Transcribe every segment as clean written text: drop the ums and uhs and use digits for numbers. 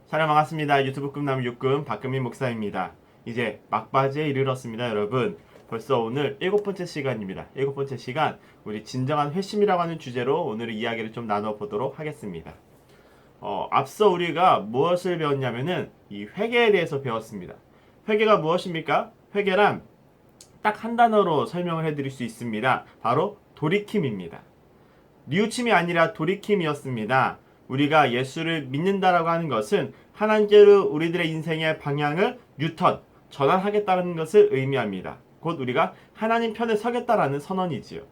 촬영 반갑습니다. 유튜브 꿈나무 육금 박금민 목사입니다. 이제 막바지에 이르렀습니다, 여러분. 벌써 오늘 7번째 시간입니다. 7번째 시간, 우리 진정한 회심이라고 하는 주제로 오늘 이야기를 좀 나눠보도록 하겠습니다. 앞서 우리가 무엇을 배웠냐면은 이 회개에 대해서 배웠습니다. 회개가 무엇입니까? 회개란 딱 한 단어로 설명을 해드릴 수 있습니다. 바로 돌이킴입니다. 뉘우침이 아니라 돌이킴이었습니다. 우리가 예수를 믿는다라고 하는 것은 하나님께로 우리들의 인생의 방향을 전환하겠다는 것을 의미합니다. 곧 우리가 하나님 편에 서겠다라는 선언이지요.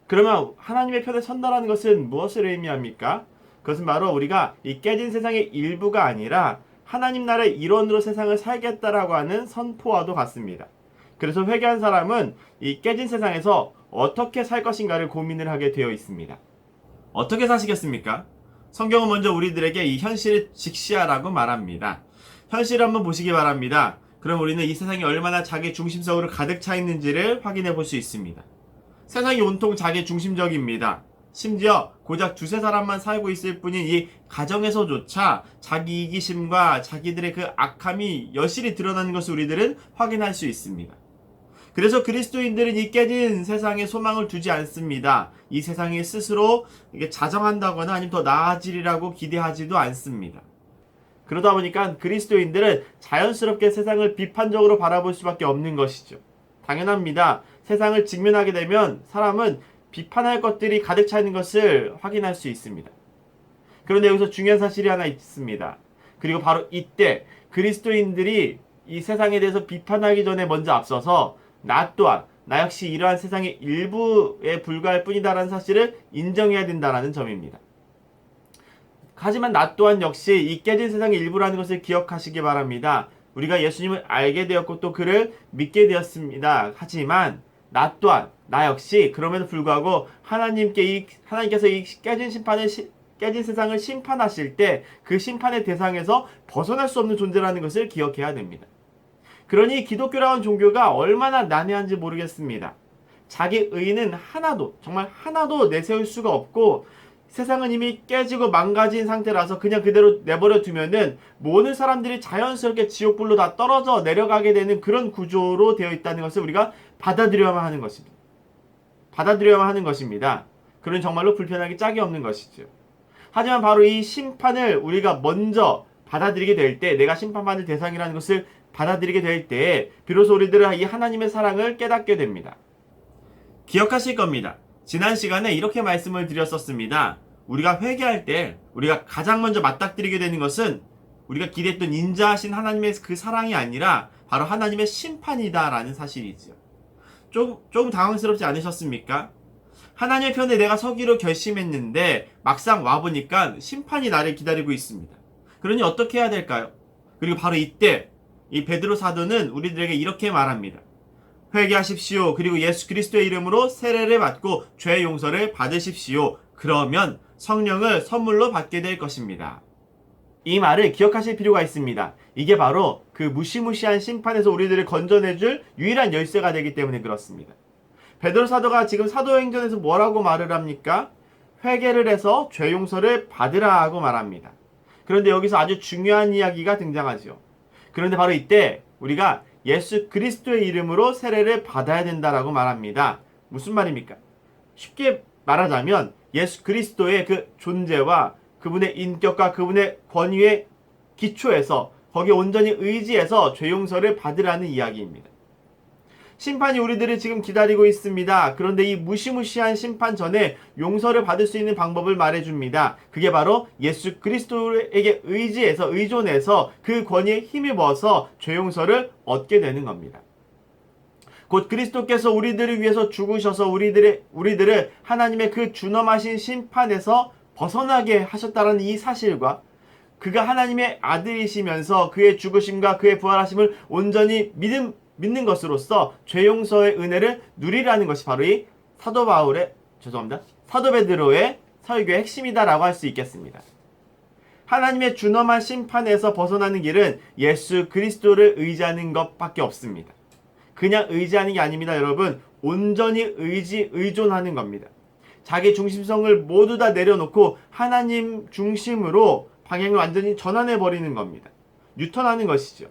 그러면 하나님의 편에 선다라는 것은 무엇을 의미합니까? 그것은 바로 우리가 이 깨진 세상의 일부가 아니라 하나님 나라의 일원으로 세상을 살겠다라고 하는 선포와도 같습니다. 그래서 회개한 사람은 이 깨진 세상에서 어떻게 살 것인가를 고민을 하게 되어 있습니다. 어떻게 사시겠습니까? 성경은 먼저 우리들에게 이 현실을 직시하라고 말합니다. 현실을 한번 보시기 바랍니다. 그럼 우리는 이 세상이 얼마나 자기 중심적으로 가득 차 있는지를 확인해 볼 수 있습니다. 세상이 온통 자기 중심적입니다. 심지어 고작 두세 사람만 살고 있을 뿐인 이 가정에서조차 자기 이기심과 자기들의 그 악함이 여실히 드러나는 것을 우리들은 확인할 수 있습니다. 그래서 그리스도인들은 이 깨진 세상에 소망을 두지 않습니다. 이 세상이 스스로 자정한다거나 아니면 더 나아지리라고 기대하지도 않습니다. 그러다 보니까 그리스도인들은 자연스럽게 세상을 비판적으로 바라볼 수밖에 없는 것이죠. 당연합니다. 세상을 직면하게 되면 사람은 비판할 것들이 가득 차 있는 것을 확인할 수 있습니다. 그런데 여기서 중요한 사실이 하나 있습니다. 그리고 바로 이때 그리스도인들이 이 세상에 대해서 비판하기 전에 먼저 앞서서 나 역시 이러한 세상의 일부에 불과할 뿐이다라는 사실을 인정해야 된다는 점입니다. 하지만 나 또한 역시 이 깨진 세상의 일부라는 것을 기억하시기 바랍니다. 우리가 예수님을 알게 되었고 또 그를 믿게 되었습니다. 하지만 나 역시 그럼에도 불구하고 하나님께서 이 깨진 세상을 심판하실 때 그 심판의 대상에서 벗어날 수 없는 존재라는 것을 기억해야 됩니다. 그러니 기독교라는 종교가 얼마나 난해한지 모르겠습니다. 자기 의는 정말 하나도 내세울 수가 없고 세상은 이미 깨지고 망가진 상태라서 그냥 그대로 내버려 두면은 모든 사람들이 자연스럽게 지옥불로 다 떨어져 내려가게 되는 그런 구조로 되어 있다는 것을 우리가 받아들여야만 하는 것입니다. 그러니 정말로 불편하기 짝이 없는 것이죠. 하지만 바로 이 심판을 우리가 먼저 받아들이게 될 때, 내가 심판받을 대상이라는 것을 받아들이게 될 때 비로소 우리들은 이 하나님의 사랑을 깨닫게 됩니다. 기억하실 겁니다. 지난 시간에 이렇게 말씀을 드렸었습니다. 우리가 회개할 때 우리가 가장 먼저 맞닥뜨리게 되는 것은 우리가 기대했던 인자하신 하나님의 그 사랑이 아니라 바로 하나님의 심판이다라는 사실이지요. 조금 당황스럽지 않으셨습니까? 하나님의 편에 내가 서기로 결심했는데 막상 와보니까 심판이 나를 기다리고 있습니다. 그러니 어떻게 해야 될까요? 그리고 바로 이때 이 베드로 사도는 우리들에게 이렇게 말합니다. 회개하십시오. 그리고 예수 그리스도의 이름으로 세례를 받고 죄 용서를 받으십시오. 그러면 성령을 선물로 받게 될 것입니다. 이 말을 기억하실 필요가 있습니다. 이게 바로 그 무시무시한 심판에서 우리들을 건져내줄 유일한 열쇠가 되기 때문에 그렇습니다. 베드로 사도가 지금 사도행전에서 뭐라고 말을 합니까? 회개를 해서 죄 용서를 받으라 하고 말합니다. 그런데 여기서 아주 중요한 이야기가 등장하죠. 그런데 바로 이때 우리가 예수 그리스도의 이름으로 세례를 받아야 된다라고 말합니다. 무슨 말입니까? 쉽게 말하자면 예수 그리스도의 그 존재와 그분의 인격과 그분의 권위의 기초에서 거기에 온전히 의지해서 죄 용서를 받으라는 이야기입니다. 심판이 우리들을 지금 기다리고 있습니다. 그런데 이 무시무시한 심판 전에 용서를 받을 수 있는 방법을 말해줍니다. 그게 바로 예수 그리스도에게 의존해서 그 권위에 힘입어서 죄 용서를 얻게 되는 겁니다. 곧 그리스도께서 우리들을 위해서 죽으셔서 우리들을 하나님의 그 준엄하신 심판에서 벗어나게 하셨다는 이 사실과 그가 하나님의 아들이시면서 그의 죽으심과 그의 부활하심을 온전히 믿는 것으로서 죄 용서의 은혜를 누리라는 것이 바로 이 사도 베드로의 설교의 핵심이다라고 할 수 있겠습니다. 하나님의 준엄한 심판에서 벗어나는 길은 예수 그리스도를 의지하는 것밖에 없습니다. 그냥 의지하는 게 아닙니다, 여러분. 온전히 의존하는 겁니다. 자기 중심성을 모두 다 내려놓고 하나님 중심으로 방향을 완전히 전환해 버리는 겁니다. 뉴턴하는 것이죠.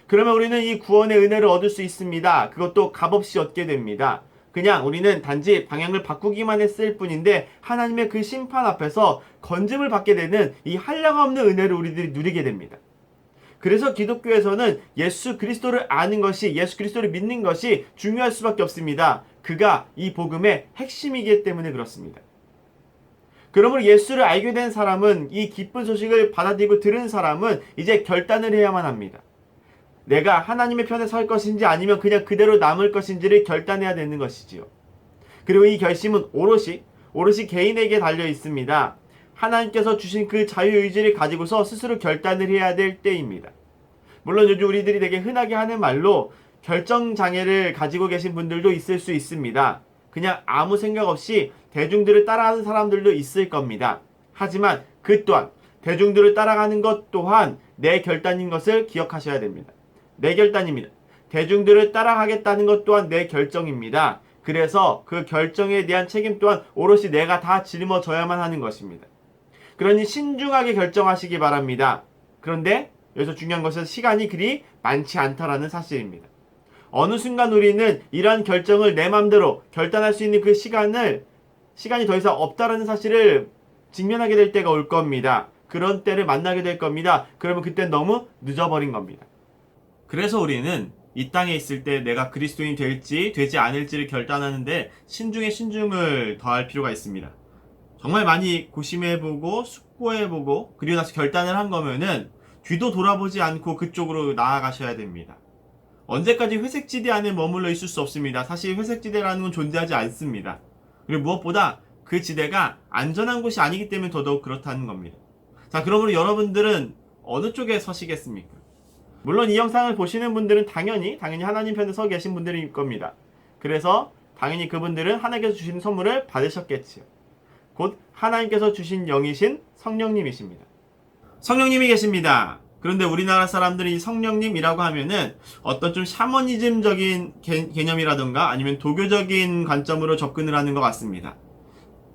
그러면 우리는 이 구원의 은혜를 얻을 수 있습니다. 그것도 값없이 얻게 됩니다. 그냥 우리는 단지 방향을 바꾸기만 했을 뿐인데 하나님의 그 심판 앞에서 건짐을 받게 되는 이 한량없는 은혜를 우리들이 누리게 됩니다. 그래서 기독교에서는 예수 그리스도를 아는 것이, 예수 그리스도를 믿는 것이 중요할 수밖에 없습니다. 그가 이 복음의 핵심이기 때문에 그렇습니다. 그러므로 예수를 알게 된 사람은, 이 기쁜 소식을 받아들이고 들은 사람은 이제 결단을 해야만 합니다. 내가 하나님의 편에 설 것인지 아니면 그냥 그대로 남을 것인지를 결단해야 되는 것이지요. 그리고 이 결심은 오롯이 개인에게 달려 있습니다. 하나님께서 주신 그 자유의지를 가지고서 스스로 결단을 해야 될 때입니다. 물론 요즘 우리들이 되게 흔하게 하는 말로 결정장애를 가지고 계신 분들도 있을 수 있습니다. 그냥 아무 생각 없이 대중들을 따라하는 사람들도 있을 겁니다. 하지만 그 또한 대중들을 따라가는 것 또한 내 결단인 것을 기억하셔야 됩니다. 내 결단입니다. 대중들을 따라가겠다는 것 또한 내 결정입니다. 그래서 그 결정에 대한 책임 또한 오롯이 내가 다 짊어져야만 하는 것입니다. 그러니 신중하게 결정하시기 바랍니다. 그런데 여기서 중요한 것은 시간이 그리 많지 않다라는 사실입니다. 어느 순간 우리는 이러한 결정을 내 맘대로 결단할 수 있는 그 시간이 더 이상 없다라는 사실을 직면하게 될 때가 올 겁니다. 그런 때를 만나게 될 겁니다. 그러면 그때 너무 늦어버린 겁니다. 그래서 우리는 이 땅에 있을 때 내가 그리스도인이 될지 되지 않을지를 결단하는데 신중에 신중을 더할 필요가 있습니다. 정말 많이 고심해보고 숙고해보고 그리고 나서 결단을 한 거면은 뒤도 돌아보지 않고 그쪽으로 나아가셔야 됩니다. 언제까지 회색지대 안에 머물러 있을 수 없습니다. 사실 회색지대라는 건 존재하지 않습니다. 그리고 무엇보다 그 지대가 안전한 곳이 아니기 때문에 더더욱 그렇다는 겁니다. 자, 그러므로 여러분들은 어느 쪽에 서시겠습니까? 물론 이 영상을 보시는 분들은 당연히 하나님 편에 서 계신 분들일 겁니다. 그래서 당연히 그분들은 하나님께서 주신 선물을 받으셨겠지요. 곧 하나님께서 주신 영이신 성령님이십니다. 성령님이 계십니다. 그런데 우리나라 사람들이 성령님이라고 하면은 어떤 좀 샤머니즘적인 개념이라던가 아니면 도교적인 관점으로 접근을 하는 것 같습니다.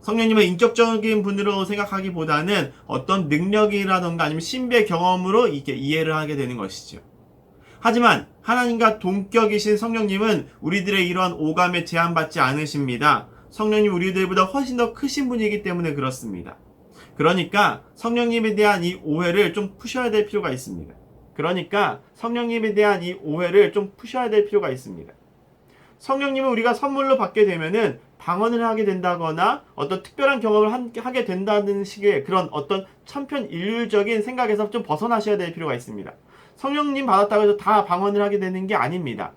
성령님을 인격적인 분으로 생각하기보다는 어떤 능력이라던가 아니면 신비의 경험으로 이렇게 이해를 하게 되는 것이죠. 하지만 하나님과 동격이신 성령님은 우리들의 이러한 오감에 제한받지 않으십니다. 성령님 우리들보다 훨씬 더 크신 분이기 때문에 그렇습니다. 그러니까 성령님에 대한 이 오해를 좀 푸셔야 될 필요가 있습니다. 성령님은 우리가 선물로 받게 되면은 방언을 하게 된다거나 어떤 특별한 경험을 하게 된다는 식의 그런 어떤 천편일률적인 생각에서 좀 벗어나셔야 될 필요가 있습니다. 성령님 받았다고 해서 다 방언을 하게 되는 게 아닙니다.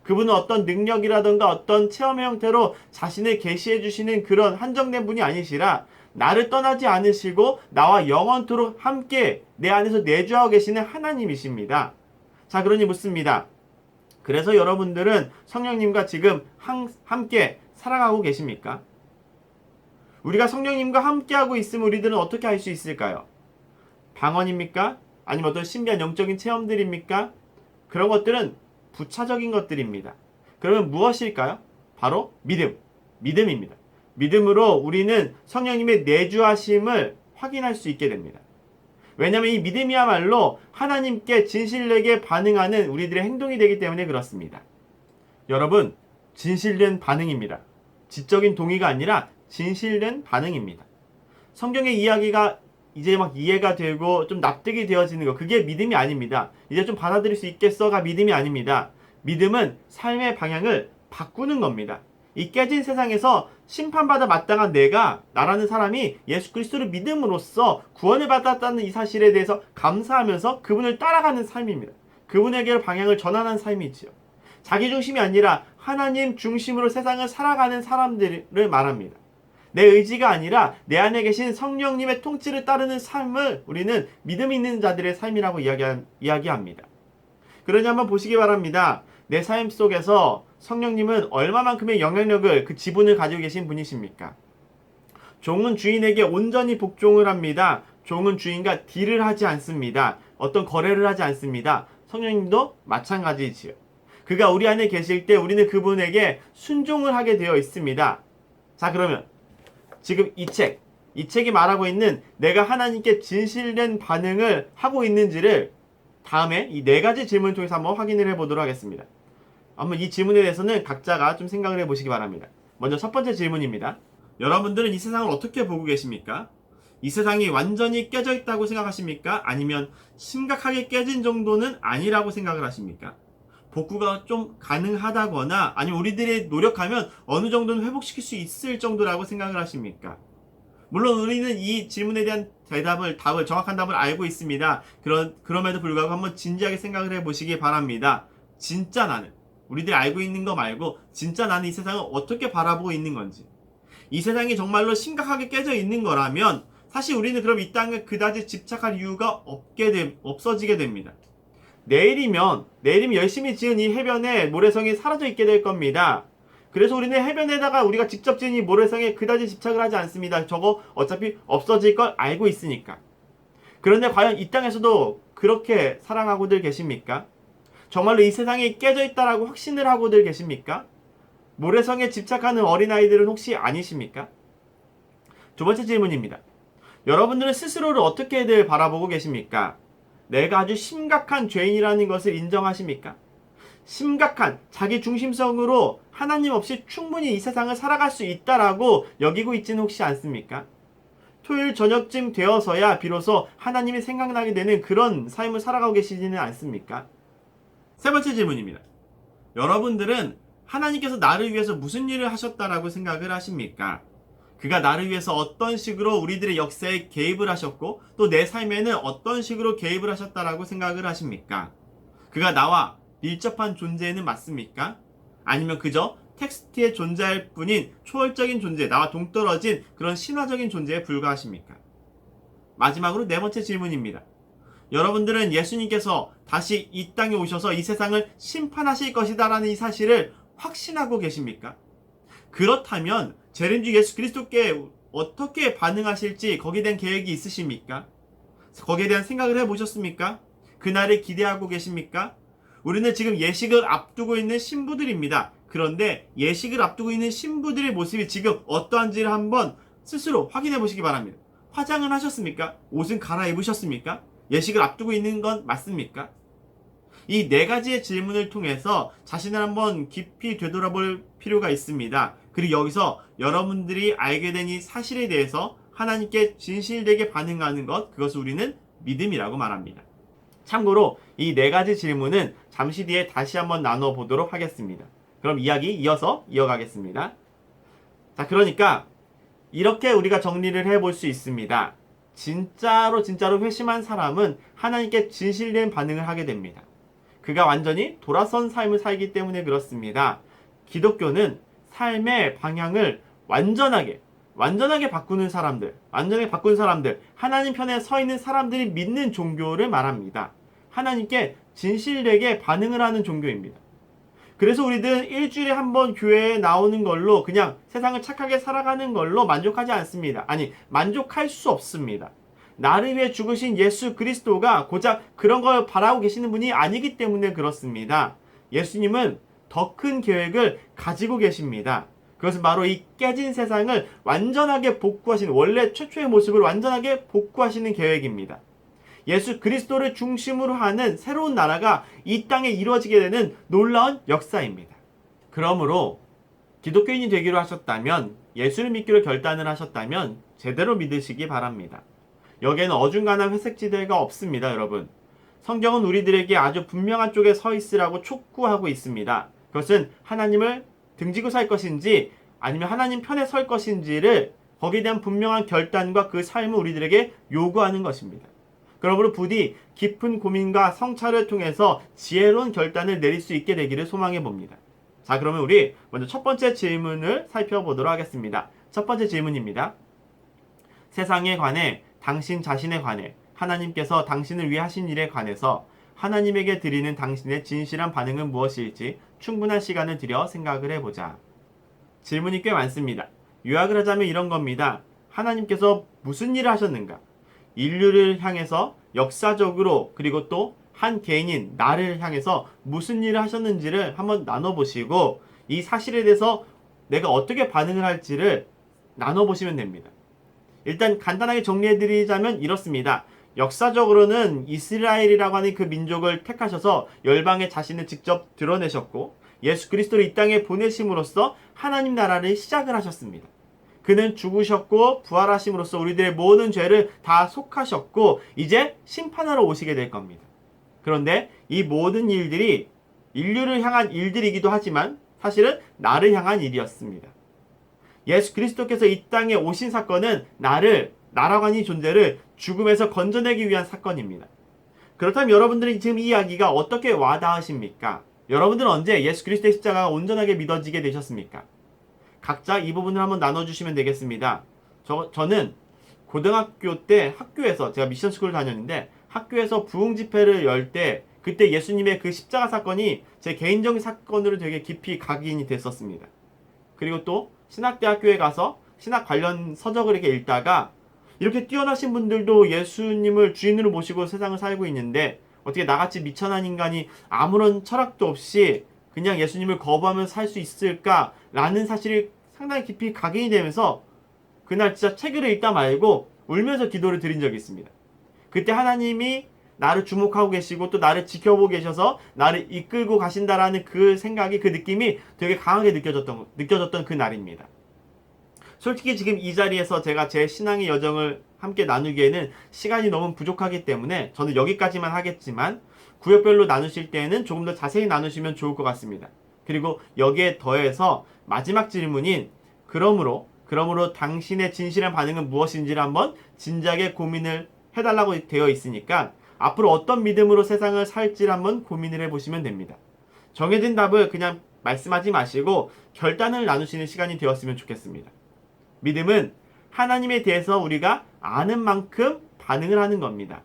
그분은 어떤 능력이라든가 어떤 체험의 형태로 자신을 계시해 주시는 그런 한정된 분이 아니시라 나를 떠나지 않으시고 나와 영원토록 함께 내 안에서 내주하고 계시는 하나님이십니다. 자, 그러니 묻습니다. 그래서 여러분들은 성령님과 지금 함께 살아가고 계십니까? 우리가 성령님과 함께하고 있으면 우리들은 어떻게 할 수 있을까요? 방언입니까? 아니면 어떤 신비한 영적인 체험들입니까? 그런 것들은 부차적인 것들입니다. 그러면 무엇일까요? 바로 믿음입니다. 믿음으로 우리는 성령님의 내주하심을 확인할 수 있게 됩니다. 왜냐하면 이 믿음이야말로 하나님께 진실되게 반응하는 우리들의 행동이 되기 때문에 그렇습니다. 여러분, 진실된 반응입니다. 지적인 동의가 아니라 진실된 반응입니다. 성경의 이야기가 이제 막 이해가 되고 좀 납득이 되어지는 거, 그게 믿음이 아닙니다. 이제 좀 받아들일 수 있겠어가 믿음이 아닙니다. 믿음은 삶의 방향을 바꾸는 겁니다. 이 깨진 세상에서 심판받아 마땅한 나라는 사람이 예수 그리스도를 믿음으로써 구원을 받았다는 이 사실에 대해서 감사하면서 그분을 따라가는 삶입니다. 그분에게 방향을 전환한 삶이지요. 자기 중심이 아니라 하나님 중심으로 세상을 살아가는 사람들을 말합니다. 내 의지가 아니라 내 안에 계신 성령님의 통치를 따르는 삶을 우리는 믿음 있는 자들의 삶이라고 이야기합니다. 그러니 한번 보시기 바랍니다. 내 삶 속에서 성령님은 얼마만큼의 영향력을, 그 지분을 가지고 계신 분이십니까? 종은 주인에게 온전히 복종을 합니다. 종은 주인과 딜을 하지 않습니다. 어떤 거래를 하지 않습니다. 성령님도 마찬가지지요. 그가 우리 안에 계실 때 우리는 그분에게 순종을 하게 되어 있습니다. 자, 그러면 지금 이 책, 이 책이 말하고 있는 내가 하나님께 진실된 반응을 하고 있는지를 다음에 이 네 가지 질문을 통해서 한번 확인을 해보도록 하겠습니다. 한번 이 질문에 대해서는 각자가 좀 생각을 해보시기 바랍니다. 먼저 첫 번째 질문입니다. 여러분들은 이 세상을 어떻게 보고 계십니까? 이 세상이 완전히 깨져 있다고 생각하십니까? 아니면 심각하게 깨진 정도는 아니라고 생각을 하십니까? 복구가 좀 가능하다거나 아니면 우리들이 노력하면 어느 정도는 회복시킬 수 있을 정도라고 생각을 하십니까? 물론 우리는 이 질문에 대한 정확한 답을 알고 있습니다. 그럼에도 불구하고 한번 진지하게 생각을 해보시기 바랍니다. 진짜 나는, 우리들이 알고 있는 거 말고 진짜 나는 이 세상을 어떻게 바라보고 있는 건지, 이 세상이 정말로 심각하게 깨져 있는 거라면 사실 우리는 그럼 이 땅에 그다지 집착할 이유가 없어지게 됩니다. 내일이면 열심히 지은 이 해변에 모래성이 사라져 있게 될 겁니다. 그래서 우리는 해변에다가 우리가 직접 지은 이 모래성에 그다지 집착을 하지 않습니다. 저거 어차피 없어질 걸 알고 있으니까. 그런데 과연 이 땅에서도 그렇게 사랑하고들 계십니까? 정말로 이 세상이 깨져 있다라고 확신을 하고들 계십니까? 모래성에 집착하는 어린아이들은 혹시 아니십니까? 두 번째 질문입니다. 여러분들은 스스로를 어떻게들 바라보고 계십니까? 내가 아주 심각한 죄인이라는 것을 인정하십니까? 심각한 자기 중심성으로 하나님 없이 충분히 이 세상을 살아갈 수 있다라고 여기고 있지는 혹시 않습니까? 토요일 저녁쯤 되어서야 비로소 하나님이 생각나게 되는 그런 삶을 살아가고 계시지는 않습니까? 세 번째 질문입니다. 여러분들은 하나님께서 나를 위해서 무슨 일을 하셨다라고 생각을 하십니까? 그가 나를 위해서 어떤 식으로 우리들의 역사에 개입을 하셨고 또 내 삶에는 어떤 식으로 개입을 하셨다라고 생각을 하십니까? 그가 나와 밀접한 존재는 맞습니까? 아니면 그저 텍스트에 존재할 뿐인 초월적인 존재, 나와 동떨어진 그런 신화적인 존재에 불과하십니까? 마지막으로 네 번째 질문입니다. 여러분들은 예수님께서 다시 이 땅에 오셔서 이 세상을 심판하실 것이다라는 이 사실을 확신하고 계십니까? 그렇다면 재림주 예수 그리스도께 어떻게 반응하실지 거기에 대한 계획이 있으십니까? 거기에 대한 생각을 해보셨습니까? 그날을 기대하고 계십니까? 우리는 지금 예식을 앞두고 있는 신부들입니다. 그런데 예식을 앞두고 있는 신부들의 모습이 지금 어떠한지를 한번 스스로 확인해 보시기 바랍니다. 화장을 하셨습니까? 옷은 갈아입으셨습니까? 예식을 앞두고 있는 건 맞습니까? 이 네 가지의 질문을 통해서 자신을 한번 깊이 되돌아볼 필요가 있습니다. 그리고 여기서 여러분들이 알게 된 이 사실에 대해서 하나님께 진실되게 반응하는 것, 그것을 우리는 믿음이라고 말합니다. 참고로 이 네 가지 질문은 잠시 뒤에 다시 한번 나눠보도록 하겠습니다. 그럼 이야기 이어서 이어가겠습니다. 자, 그러니까 이렇게 우리가 정리를 해볼 수 있습니다. 진짜로 회심한 사람은 하나님께 진실된 반응을 하게 됩니다. 그가 완전히 돌아선 삶을 살기 때문에 그렇습니다. 기독교는 삶의 방향을 완전하게 바꾸는 사람들, 하나님 편에 서 있는 사람들이 믿는 종교를 말합니다. 하나님께 진실되게 반응을 하는 종교입니다. 그래서 우리들은 일주일에 한 번 교회에 나오는 걸로 그냥 세상을 착하게 살아가는 걸로 만족하지 않습니다. 아니, 만족할 수 없습니다. 나를 위해 죽으신 예수 그리스도가 고작 그런 걸 바라고 계시는 분이 아니기 때문에 그렇습니다. 예수님은 더 큰 계획을 가지고 계십니다. 그것은 바로 이 깨진 세상을 완전하게 복구하시는, 원래 최초의 모습을 완전하게 복구하시는 계획입니다. 예수 그리스도를 중심으로 하는 새로운 나라가 이 땅에 이루어지게 되는 놀라운 역사입니다. 그러므로 기독교인이 되기로 하셨다면, 예수를 믿기로 결단을 하셨다면 제대로 믿으시기 바랍니다. 여기에는 어중간한 회색지대가 없습니다, 여러분. 성경은 우리들에게 아주 분명한 쪽에 서 있으라고 촉구하고 있습니다. 그것은 하나님을 등지고 살 것인지 아니면 하나님 편에 설 것인지를 거기에 대한 분명한 결단과 그 삶을 우리들에게 요구하는 것입니다. 그러므로 부디 깊은 고민과 성찰을 통해서 지혜로운 결단을 내릴 수 있게 되기를 소망해 봅니다. 자, 그러면 우리 먼저 첫 번째 질문을 살펴보도록 하겠습니다. 첫 번째 질문입니다. 세상에 관해, 당신 자신에 관해, 하나님께서 당신을 위해 하신 일에 관해서 하나님에게 드리는 당신의 진실한 반응은 무엇일지 충분한 시간을 들여 생각을 해보자. 질문이 꽤 많습니다. 요약을 하자면 이런 겁니다. 하나님께서 무슨 일을 하셨는가? 인류를 향해서 역사적으로, 그리고 또 한 개인인 나를 향해서 무슨 일을 하셨는지를 한번 나눠보시고 이 사실에 대해서 내가 어떻게 반응을 할지를 나눠보시면 됩니다. 일단 간단하게 정리해드리자면 이렇습니다. 역사적으로는 이스라엘이라고 하는 그 민족을 택하셔서 열방에 자신을 직접 드러내셨고 예수 그리스도를 이 땅에 보내심으로써 하나님 나라를 시작을 하셨습니다. 그는 죽으셨고 부활하심으로써 우리들의 모든 죄를 다 속하셨고 이제 심판하러 오시게 될 겁니다. 그런데 이 모든 일들이 인류를 향한 일들이기도 하지만 사실은 나를 향한 일이었습니다. 예수 그리스도께서 이 땅에 오신 사건은 나라고 하는 이 존재를 죽음에서 건져내기 위한 사건입니다. 그렇다면 여러분들이 지금 이 이야기가 어떻게 와닿으십니까? 여러분들은 언제 예수 그리스도의 십자가가 온전하게 믿어지게 되셨습니까? 각자 이 부분을 한번 나눠주시면 되겠습니다. 저는 고등학교 때 학교에서 제가 미션스쿨을 다녔는데 학교에서 부흥 집회를 열 때 그때 예수님의 그 십자가 사건이 제 개인적인 사건으로 되게 깊이 각인이 됐었습니다. 그리고 또 신학대학교에 가서 신학 관련 서적을 이렇게 읽다가 이렇게 뛰어나신 분들도 예수님을 주인으로 모시고 세상을 살고 있는데 어떻게 나같이 미천한 인간이 아무런 철학도 없이 그냥 예수님을 거부하면서 살 수 있을까라는 사실이 상당히 깊이 각인이 되면서 그날 진짜 책을 읽다 말고 울면서 기도를 드린 적이 있습니다. 그때 하나님이 나를 주목하고 계시고 또 나를 지켜보고 계셔서 나를 이끌고 가신다라는 그 생각이 그 느낌이 되게 강하게 느껴졌던 그 날입니다. 솔직히 지금 이 자리에서 제가 제 신앙의 여정을 함께 나누기에는 시간이 너무 부족하기 때문에 저는 여기까지만 하겠지만 구역별로 나누실 때에는 조금 더 자세히 나누시면 좋을 것 같습니다. 그리고 여기에 더해서 마지막 질문인 그러므로 당신의 진실한 반응은 무엇인지를 한번 진지하게 고민을 해달라고 되어 있으니까 앞으로 어떤 믿음으로 세상을 살지를 한번 고민을 해보시면 됩니다. 정해진 답을 그냥 말씀하지 마시고 결단을 나누시는 시간이 되었으면 좋겠습니다. 믿음은 하나님에 대해서 우리가 아는 만큼 반응을 하는 겁니다.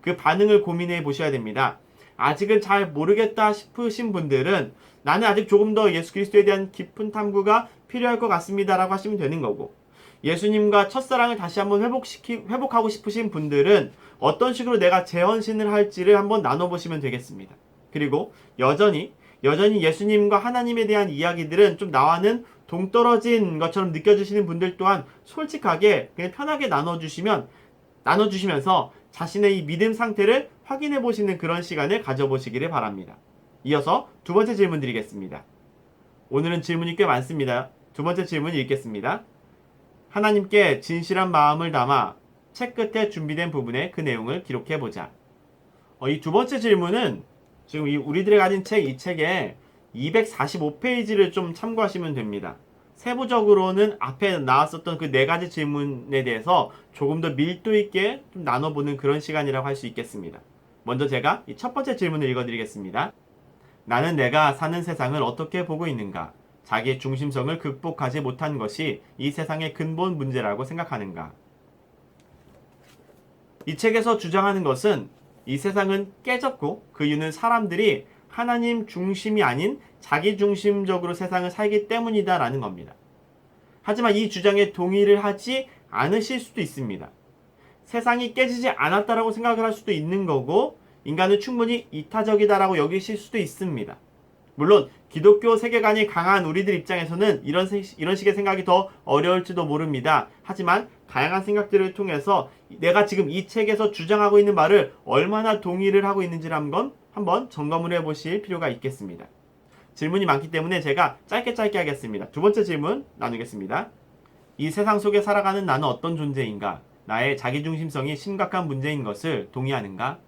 그 반응을 고민해 보셔야 됩니다. 아직은 잘 모르겠다 싶으신 분들은 나는 아직 조금 더 예수 그리스도에 대한 깊은 탐구가 필요할 것 같습니다 라고 하시면 되는 거고, 예수님과 첫사랑을 다시 한번 회복하고 싶으신 분들은 어떤 식으로 내가 재헌신을 할지를 한번 나눠보시면 되겠습니다. 그리고 여전히 예수님과 하나님에 대한 이야기들은 좀 나와는 동떨어진 것처럼 느껴지시는 분들 또한 솔직하게 그냥 편하게 나눠주시면서 자신의 이 믿음 상태를 확인해 보시는 그런 시간을 가져보시기를 바랍니다. 이어서 두 번째 질문 드리겠습니다. 오늘은 질문이 꽤 많습니다. 두 번째 질문 읽겠습니다. 하나님께 진실한 마음을 담아 책 끝에 준비된 부분에 그 내용을 기록해보자. 이 두 번째 질문은 지금 우리들이 가진 이 책에 245페이지를 좀 참고하시면 됩니다. 세부적으로는 앞에 나왔었던 그 네 가지 질문에 대해서 조금 더 밀도 있게 좀 나눠보는 그런 시간이라고 할 수 있겠습니다. 먼저 제가 이 첫 번째 질문을 읽어드리겠습니다. 나는 내가 사는 세상을 어떻게 보고 있는가? 자기 중심성을 극복하지 못한 것이 이 세상의 근본 문제라고 생각하는가? 이 책에서 주장하는 것은 이 세상은 깨졌고 그 이유는 사람들이 하나님 중심이 아닌 자기 중심적으로 세상을 살기 때문이다 라는 겁니다. 하지만 이 주장에 동의를 하지 않으실 수도 있습니다. 세상이 깨지지 않았다라고 생각을 할 수도 있는 거고 인간은 충분히 이타적이다라고 여기실 수도 있습니다. 물론 기독교 세계관이 강한 우리들 입장에서는 이런 식의 생각이 더 어려울지도 모릅니다. 하지만 다양한 생각들을 통해서 내가 지금 이 책에서 주장하고 있는 말을 얼마나 동의를 하고 있는지를 한번 점검을 해보실 필요가 있겠습니다. 질문이 많기 때문에 제가 짧게 하겠습니다. 두 번째 질문 나누겠습니다. 이 세상 속에 살아가는 나는 어떤 존재인가? 나의 자기중심성이 심각한 문제인 것을 동의하는가?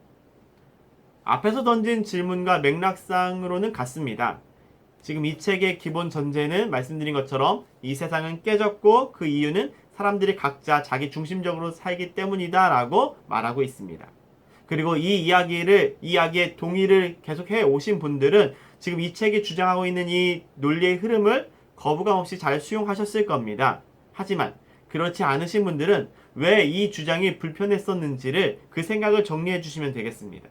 앞에서 던진 질문과 맥락상으로는 같습니다. 지금 이 책의 기본 전제는 말씀드린 것처럼 이 세상은 깨졌고 그 이유는 사람들이 각자 자기 중심적으로 살기 때문이다 라고 말하고 있습니다. 그리고 이 이야기에 동의를 계속해 오신 분들은 지금 이 책이 주장하고 있는 이 논리의 흐름을 거부감 없이 잘 수용하셨을 겁니다. 하지만 그렇지 않으신 분들은 왜 이 주장이 불편했었는지를 그 생각을 정리해 주시면 되겠습니다.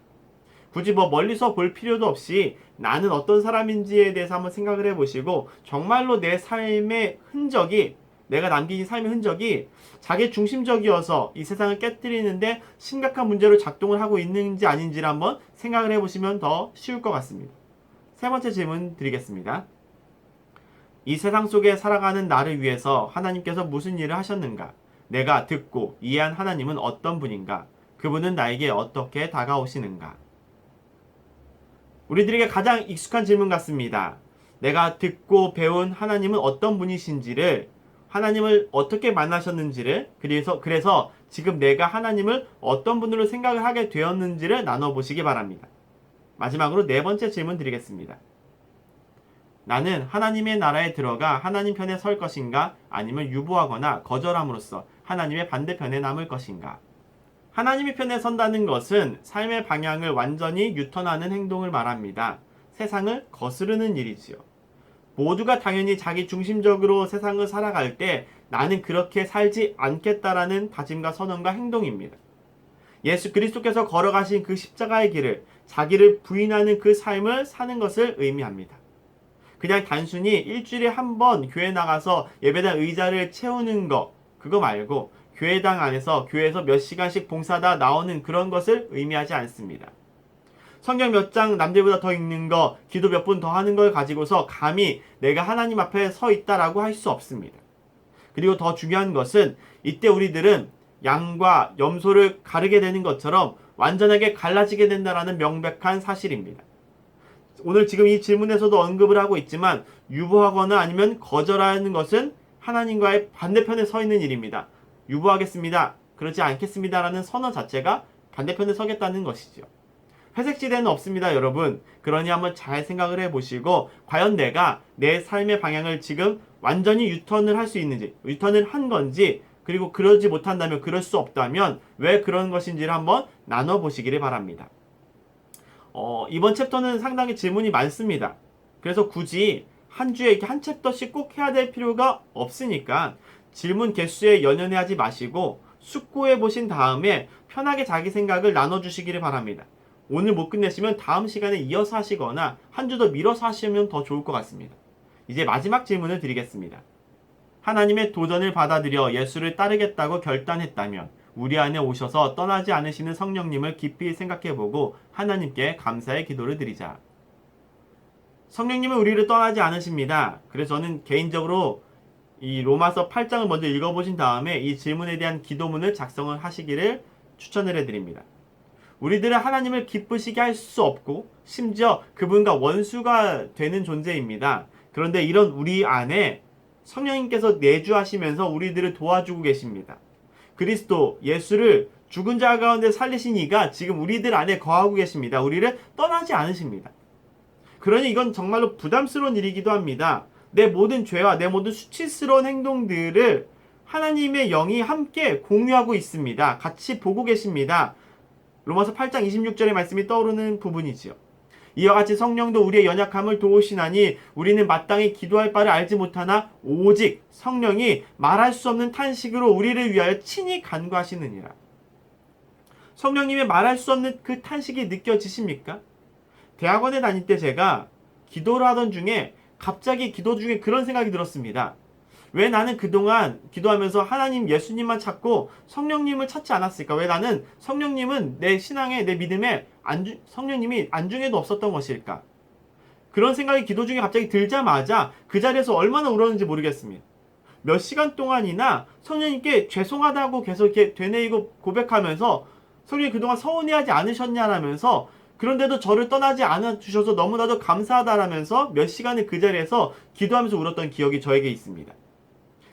굳이 멀리서 볼 필요도 없이 나는 어떤 사람인지에 대해서 한번 생각을 해보시고 정말로 내 삶의 흔적이 내가 남긴 이 삶의 흔적이 자기 중심적이어서 이 세상을 깨뜨리는데 심각한 문제로 작동을 하고 있는지 아닌지를 한번 생각을 해보시면 더 쉬울 것 같습니다. 세 번째 질문 드리겠습니다. 이 세상 속에 살아가는 나를 위해서 하나님께서 무슨 일을 하셨는가? 내가 듣고 이해한 하나님은 어떤 분인가? 그분은 나에게 어떻게 다가오시는가? 우리들에게 가장 익숙한 질문 같습니다. 내가 듣고 배운 하나님은 어떤 분이신지를, 하나님을 어떻게 만나셨는지를, 그래서 지금 내가 하나님을 어떤 분으로 생각을 하게 되었는지를 나눠보시기 바랍니다. 마지막으로 네 번째 질문 드리겠습니다. 나는 하나님의 나라에 들어가 하나님 편에 설 것인가? 아니면 유보하거나 거절함으로써 하나님의 반대편에 남을 것인가? 하나님의 편에 선다는 것은 삶의 방향을 완전히 유턴하는 행동을 말합니다. 세상을 거스르는 일이지요. 모두가 당연히 자기 중심적으로 세상을 살아갈 때 나는 그렇게 살지 않겠다라는 다짐과 선언과 행동입니다. 예수 그리스도께서 걸어가신 그 십자가의 길을, 자기를 부인하는 그 삶을 사는 것을 의미합니다. 그냥 단순히 일주일에 한 번 교회 나가서 예배당 의자를 채우는 거, 그거 말고 교회당 안에서 교회에서 몇 시간씩 봉사다 나오는 그런 것을 의미하지 않습니다. 성경 몇 장 남들보다 더 읽는 거, 기도 몇 분 더 하는 걸 가지고서 감히 내가 하나님 앞에 서 있다라고 할 수 없습니다. 그리고 더 중요한 것은 이때 우리들은 양과 염소를 가르게 되는 것처럼 완전하게 갈라지게 된다라는 명백한 사실입니다. 오늘 지금 이 질문에서도 언급을 하고 있지만 유보하거나 아니면 거절하는 것은 하나님과의 반대편에 서 있는 일입니다. 유보하겠습니다. 그렇지 않겠습니다. 라는 선언 자체가 반대편에 서겠다는 것이죠. 회색지대는 없습니다, 여러분. 그러니 한번 잘 생각을 해보시고 과연 내가 내 삶의 방향을 지금 완전히 유턴을 할 수 있는지, 유턴을 한 건지, 그리고 그러지 못한다면, 그럴 수 없다면 왜 그런 것인지를 한번 나눠보시기를 바랍니다. 이번 챕터는 상당히 질문이 많습니다. 그래서 굳이 한 주에 이렇게 한 챕터씩 꼭 해야 될 필요가 없으니까 질문 개수에 연연해하지 마시고 숙고해 보신 다음에 편하게 자기 생각을 나눠주시기를 바랍니다. 오늘 못 끝내시면 다음 시간에 이어서 하시거나 한 주 더 미뤄서 하시면 더 좋을 것 같습니다. 이제 마지막 질문을 드리겠습니다. 하나님의 도전을 받아들여 예수를 따르겠다고 결단했다면 우리 안에 오셔서 떠나지 않으시는 성령님을 깊이 생각해보고 하나님께 감사의 기도를 드리자. 성령님은 우리를 떠나지 않으십니다. 그래서 저는 개인적으로 이 로마서 8장을 먼저 읽어보신 다음에 이 질문에 대한 기도문을 작성을 하시기를 추천을 해드립니다. 우리들은 하나님을 기쁘시게 할 수 없고 심지어 그분과 원수가 되는 존재입니다. 그런데 이런 우리 안에 성령님께서 내주하시면서 우리들을 도와주고 계십니다. 그리스도 예수를 죽은 자 가운데 살리신 이가 지금 우리들 안에 거하고 계십니다. 우리를 떠나지 않으십니다. 그러니 이건 정말로 부담스러운 일이기도 합니다. 내 모든 죄와 내 모든 수치스러운 행동들을 하나님의 영이 함께 공유하고 있습니다. 같이 보고 계십니다. 로마서 8장 26절의 말씀이 떠오르는 부분이지요. 이와 같이 성령도 우리의 연약함을 도우시나니 우리는 마땅히 기도할 바를 알지 못하나 오직 성령이 말할 수 없는 탄식으로 우리를 위하여 친히 간구하시느니라. 성령님의 말할 수 없는 그 탄식이 느껴지십니까? 대학원에 다닐 때 제가 기도를 하던 중에 갑자기 기도 중에 그런 생각이 들었습니다. 왜 나는 그동안 기도하면서 하나님, 예수님만 찾고 성령님을 찾지 않았을까? 왜 나는 성령님은 내 신앙에, 내 믿음에 성령님이 안중에도 없었던 것일까? 그런 생각이 기도 중에 갑자기 들자마자 그 자리에서 얼마나 울었는지 모르겠습니다. 몇 시간 동안이나 성령님께 죄송하다고 계속 이렇게 되뇌이고 고백하면서 성령님 그동안 서운해하지 않으셨냐라면서 그런데도 저를 떠나지 않아 주셔서 너무나도 감사하다라면서 몇 시간을 그 자리에서 기도하면서 울었던 기억이 저에게 있습니다.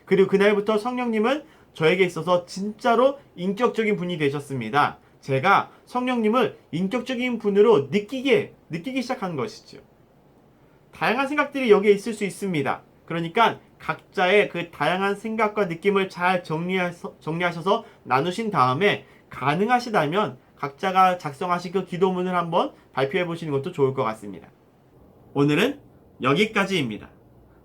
그리고 그날부터 성령님은 저에게 있어서 진짜로 인격적인 분이 되셨습니다. 제가 성령님을 인격적인 분으로 느끼기 시작한 것이죠. 다양한 생각들이 여기에 있을 수 있습니다. 그러니까 각자의 그 다양한 생각과 느낌을 잘 정리하셔서 나누신 다음에 가능하시다면 각자가 작성하신 그 기도문을 한번 발표해 보시는 것도 좋을 것 같습니다. 오늘은 여기까지입니다.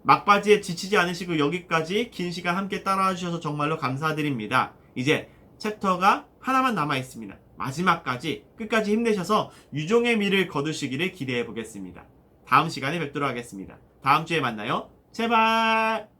막바지에 지치지 않으시고 여기까지 긴 시간 함께 따라와 주셔서 정말로 감사드립니다. 이제 챕터가 하나만 남아 있습니다. 마지막까지 끝까지 힘내셔서 유종의 미를 거두시기를 기대해 보겠습니다. 다음 시간에 뵙도록 하겠습니다. 다음 주에 만나요. 제발!